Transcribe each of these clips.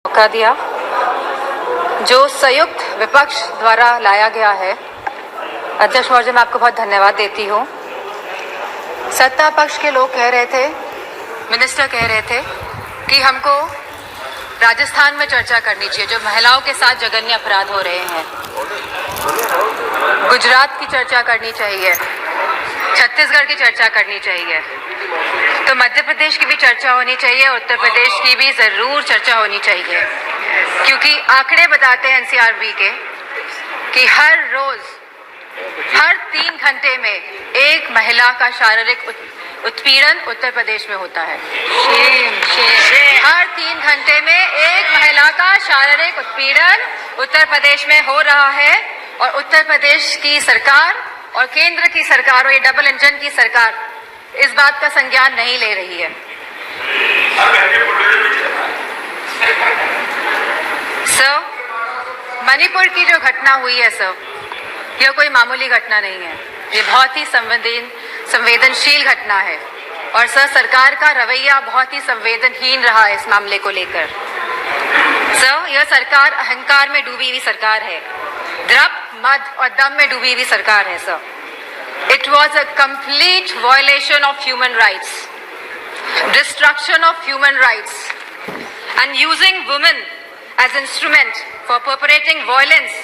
मौका दिया जो संयुक्त विपक्ष द्वारा लाया गया है। अध्यक्ष महोदय, मैं आपको बहुत धन्यवाद देती हूँ। सत्ता पक्ष के लोग कह रहे थे, मिनिस्टर कह रहे थे कि हमको राजस्थान में चर्चा करनी चाहिए, जो महिलाओं के साथ जघन्य अपराध हो रहे हैं। गुजरात की चर्चा करनी चाहिए, छत्तीसगढ़ की चर्चा करनी चाहिए, तो मध्य प्रदेश की भी चर्चा होनी चाहिए, उत्तर प्रदेश की भी जरूर चर्चा होनी चाहिए, क्योंकि आंकड़े बताते हैं एनसीआरबी के कि हर रोज हर 3 घंटे में एक महिला का शारीरिक उत्पीड़न उत्तर प्रदेश में होता है। हर 3 घंटे में एक महिला का शारीरिक उत्पीड़न उत्तर प्रदेश में हो रहा है, और उत्तर प्रदेश की सरकार और केंद्र की सरकार और ये डबल इंजन की सरकार इस बात का संज्ञान नहीं ले रही है। सर, मणिपुर की जो घटना हुई है सर, यह कोई मामूली घटना नहीं है, ये बहुत ही संवेदनशील घटना है, और सर सरकार का रवैया बहुत ही संवेदनहीन रहा है इस मामले को लेकर। सर, यह सरकार अहंकार में डूबी हुई सरकार है, द्रव्य, मद और दम में डूबी हुई सरकार है sir. It was a complete violation of human rights, destruction of human rights, and using women as instrument for perpetrating violence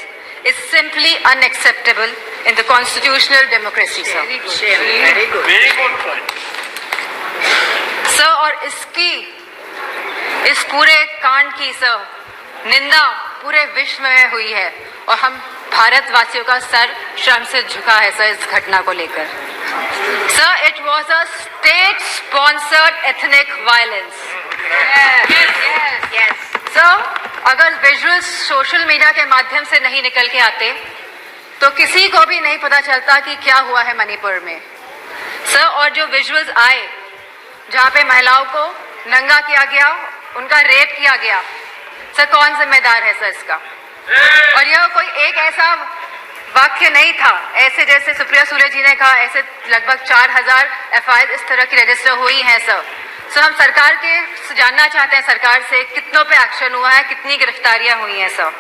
is simply unacceptable in the constitutional democracy, sir. Very good. Very good point. Sir, और इस पूरे कांड की sir निंदा पूरे विश्व में हुई है, और हम भारतवासियों का सर शर्म से झुका है सर इस घटना को लेकर। Sir, it was a state sponsored ethnic violence. Sir, अगर विजुअल्स सोशल मीडिया के माध्यम से नहीं निकल के आते तो किसी को भी नहीं पता चलता कि क्या हुआ है मणिपुर में। सर, और जो विजुअल्स आए जहाँ पे महिलाओं को नंगा किया गया, उनका रेप किया गया, सर कौन जिम्मेदार है सर इसका? और यह कोई एक ऐसा वाक्य नहीं था, ऐसे जैसे सुप्रिया सुले जी ने कहा, ऐसे लगभग 4000 एफआईआर इस तरह की रजिस्टर हुई हैं सर। सो हम सरकार के जानना चाहते हैं सरकार से कितनों पे एक्शन हुआ है, कितनी गिरफ्तारियां हुई हैं सर।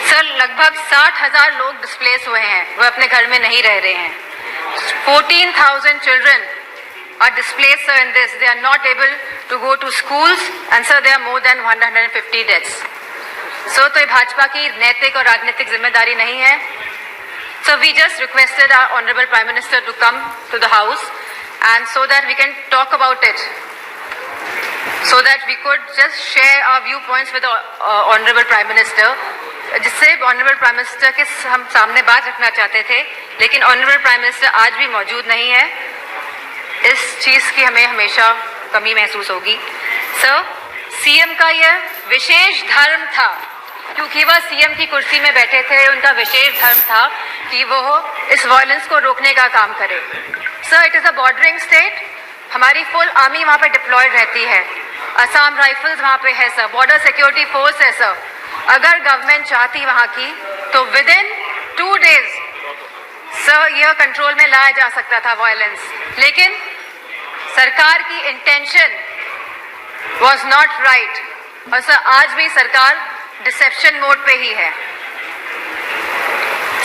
सर, लगभग 60,000 लोग डिस्प्लेस हुए हैं, वो अपने घर में नहीं रह रहे हैं। 14,000 children are displaced sir in this. They are not able to go to schools, and sir there are more than 150 deaths. So तो ये भाजपा की नैतिक और राजनीतिक जिम्मेदारी नहीं है। So we just requested our honorable Prime Minister to come to the house, and so that we can talk about it, so that we could just share our viewpoints with the honorable Prime Minister, जिससे honorable Prime Minister के हम सामने बात रखना चाहते थे, लेकिन honorable Prime Minister आज भी मौजूद नहीं है। इस चीज की हमें हमेशा कमी महसूस होगी। सर, सीएम का यह विशेष धर्म था, क्योंकि वह सीएम की कुर्सी में बैठे थे, उनका विशेष धर्म था कि वो इस वायलेंस को रोकने का काम करे। Sir, it is a bordering state, हमारी फुल आर्मी वहाँ पे डिप्लॉयड रहती है, असम राइफल्स वहाँ पे है सर, बॉर्डर सिक्योरिटी फोर्स है सर। अगर गवर्नमेंट चाहती वहाँ की तो विद इन 2 days सर यह कंट्रोल में लाया जा सकता था वायलेंस, लेकिन सरकार की इंटेंशन वॉज नॉट राइट, और सर आज भी सरकार डिसेप्शन मोड पे ही है।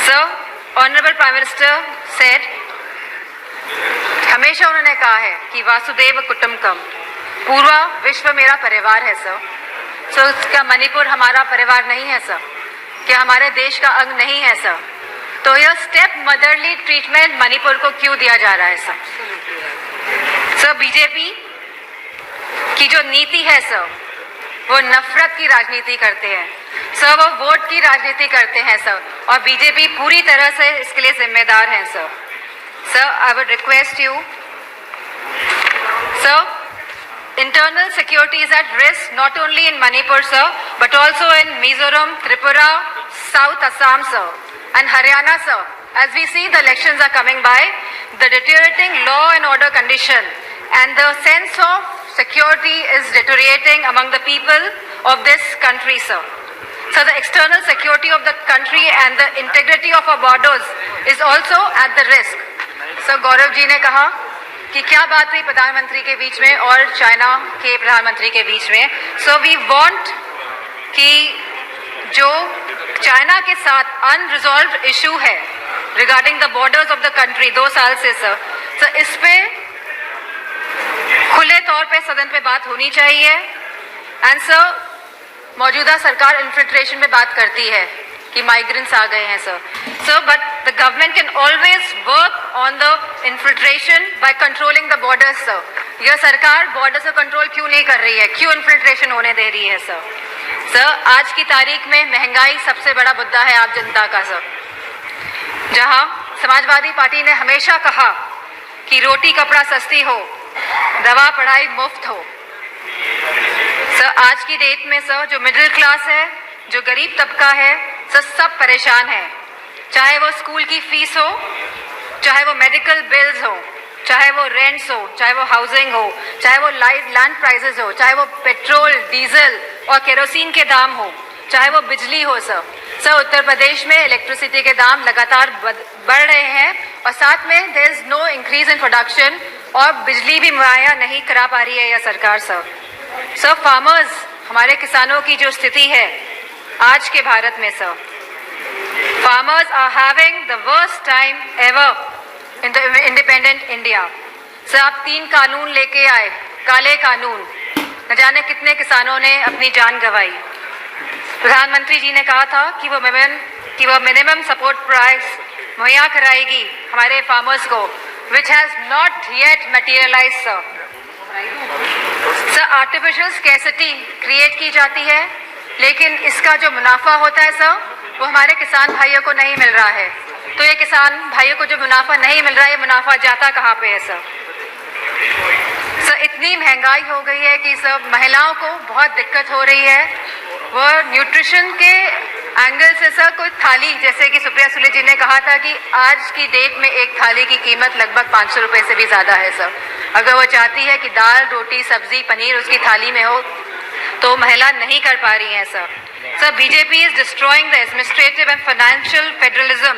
Sir, honourable prime minister said, हमेशा उन्होंने कहा है कि वासुदेव कुटुंबकम, पूरा विश्व मेरा परिवार है सर। सो क्या मणिपुर हमारा परिवार नहीं है सर? क्या हमारे देश का अंग नहीं है सर? तो यह स्टेप मदरली ट्रीटमेंट मणिपुर को क्यों दिया जा रहा है सर? सर, बीजेपी की जो नीति है सर, वो नफरत की राजनीति करते हैं सर, वो वोट की राजनीति करते हैं सर, और बीजेपी पूरी तरह से इसके लिए जिम्मेदार है sir. Sir, I would request you sir, internal security is at risk not only in Manipur sir, but also in Mizoram, Tripura, South Assam sir, and Haryana sir. As we see the elections are coming by, the deteriorating law and order condition and the sense of security is deteriorating among the people of this country sir. So the external security of the country and the integrity of our borders is also at the risk. So Gaurav ji ने कहा कि क्या बात हुई प्रधानमंत्री के बीच में और चाइना के प्रधानमंत्री के बीच में। सो वी वांट कि जो चाइना के साथ अनरिजॉल्व्ड इशू है regarding the borders of the country 2 साल से सर इस पे खुले तौर पे सदन पे बात होनी चाहिए। एंड सर मौजूदा सरकार इन्फिल्ट्रेशन पे बात करती है कि माइग्रेंट्स आ गए हैं sir but the government can always work on the infiltration by controlling the borders sir. यह सरकार बॉर्डर्स को कंट्रोल क्यों नहीं कर रही है, क्यों इन्फिल्ट्रेशन होने दे रही है सर आज की तारीख में महंगाई सबसे बड़ा मुद्दा है आप जनता का सर। जहां समाजवादी पार्टी ने हमेशा कहा कि रोटी कपड़ा सस्ती हो, दवा पढ़ाई मुफ्त हो सर, आज की डेट में सर जो मिडिल क्लास है, जो गरीब तबका है सर, सब परेशान है। चाहे वो स्कूल की फीस हो, चाहे वो मेडिकल बिल्स हो, चाहे वो रेंट्स हो, चाहे वो हाउसिंग हो, चाहे वो लैंड प्राइसेस हो, चाहे वो पेट्रोल डीजल और केरोसिन के दाम हो, चाहे वो बिजली हो सर उत्तर प्रदेश में इलेक्ट्रिसिटी के दाम लगातार बढ़ रहे हैं और साथ में there is no increase in production और बिजली भी मुहैया नहीं करा पा रही है यह सरकार सर फार्मर्स, हमारे किसानों की जो स्थिति है आज के भारत में sir, farmers are having the worst time ever in the independent India sir. आप 3 कानून लेके आए, काले कानून, न जाने कितने किसानों ने अपनी जान गंवाई। प्रधानमंत्री जी ने कहा था कि वो मिनिमम सपोर्ट प्राइस मुहैया कराएगी हमारे फार्मर्स को, which has not yet materialised sir. Artificial scarcity create की जाती है, लेकिन इसका जो मुनाफा होता है सर वो हमारे किसान भाइयों को नहीं मिल रहा है। तो ये किसान भाइयों को जो मुनाफा नहीं मिल रहा है, ये मुनाफा जाता कहाँ पे है सर? इतनी महंगाई हो गई है कि सर महिलाओं को बहुत दिक्कत हो रही है। वो न्यूट्रिशन के एंगल से सर कोई थाली, जैसे कि सुप्रिया सुले जी ने कहा था कि आज की डेट में एक थाली की कीमत लगभग 500 रुपये से भी ज़्यादा है सर। अगर वो चाहती है कि दाल रोटी सब्जी पनीर उसकी थाली में हो तो महिला नहीं कर पा रही हैं sir. BJP is destroying the administrative and financial federalism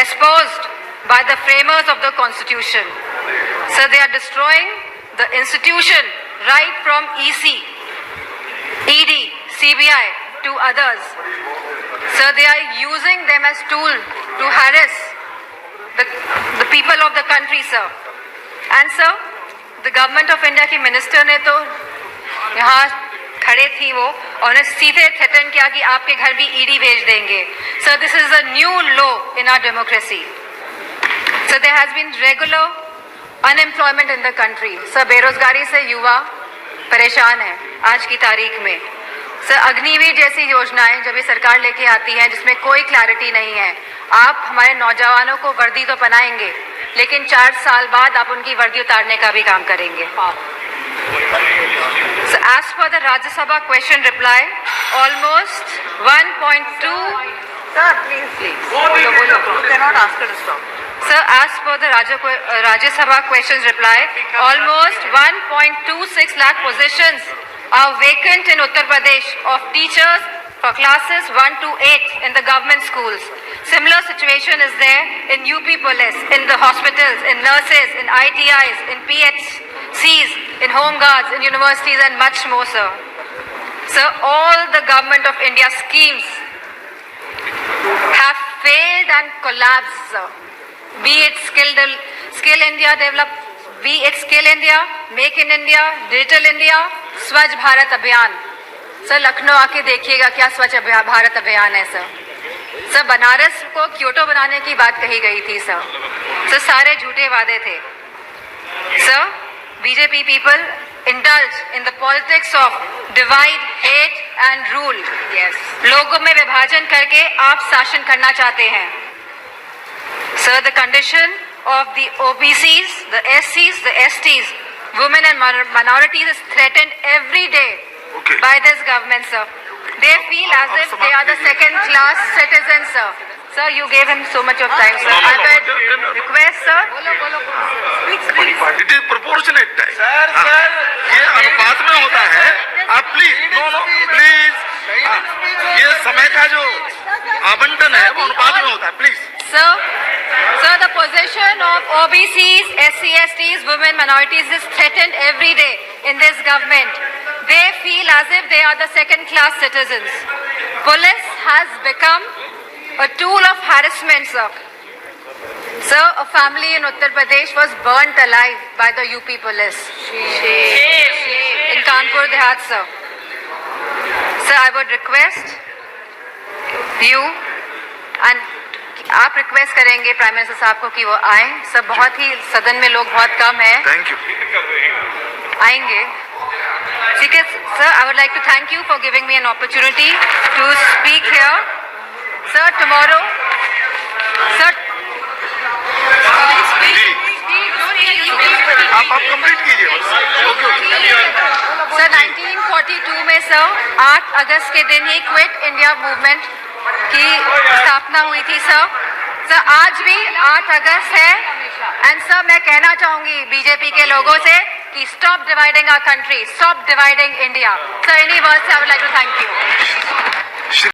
espoused by the framers of the constitution. So they are destroying the institution right from EC, ED, CBI to others. So they are using them as tool to harass the people of the country, sir. And sir, the government of India की minister ने तो यहाँ खड़े थी वो और उन्हें सीधे थ्रेटन किया कि आपके घर भी ईडी भेज देंगे। Sir this is a new law in our democracy. Sir there has been regular unemployment in the country. Sir बेरोजगारी से युवा परेशान है आज की तारीख में। सर अग्निवीर जैसी योजनाएं जब ये सरकार लेके आती है जिसमें कोई क्लैरिटी नहीं है, आप हमारे नौजवानों को वर्दी तो पहनाएंगे लेकिन 4 साल बाद आप उनकी वर्दी उतारने का भी काम करेंगे। So as per the Rajya Sabha question reply, almost 1.2. Sir, please. You cannot ask her to stop. Sir, as per the Rajya Sabha questions reply, almost 1.26 lakh positions are vacant in Uttar Pradesh of teachers for classes 1 to 8 in the government schools. Similar situation is there in UP Police, in the hospitals, in nurses, in ITIs, in PHCs, in home guards, in universities and much more, sir. Sir, all the government of India schemes have failed and collapsed, sir. Be it Skill India Develop, be it Skill India, Make in India, Digital India, Swachh Bharat Abhiyan. Sir Lucknow आके देखिएगा क्या स्वच्छ भारत अभियान है sir. Banaras को Kyoto बनाने की बात कही गई थी सर सारे झूठे वादे थे sir. BJP people indulge in the politics of divide hate and rule. लोगों में विभाजन करके आप शासन करना चाहते हैं sir. The condition of the OBCs, the SCs, the STs, women and minorities is threatened every day by this government, sir. They feel as if they are the second-class citizens, sir. Sir, you gave him so much of time, sir. I would request, sir. It is proportionate time. Sir, ये अनुपात में होता है। आप please ये समय का जो आवंटन है वो अनुपात में होता है, please. Sir, the position of OBCs, SC, STs, women, minorities is threatened every day in this government. they feel as if they are the second-class citizens. Police has become a tool of harassment, sir. Sir, a family in Uttar Pradesh was burnt alive by the UP police. In Kanpur Dehat, sir. Sir, I would request you and आप request करेंगे prime minister साहब को कि वो आए. सब बहुत ही सदन में लोग बहुत कम हैं. Thank you. आएंगे. ठीक है sir. I would like to thank you for giving me an opportunity to speak here. Sir tomorrow sir आप कंप्लीट कीजिए. सर 1942 में सर 8 अगस्त के दिन ही क्विट इंडिया मूवमेंट की स्थापना हुई थी सर. सर आज भी 8 अगस्त है. एंड सर मैं कहना चाहूंगी बीजेपी के लोगों से कि stop dividing our country, stop dividing India. Sir any words I would like to thank you.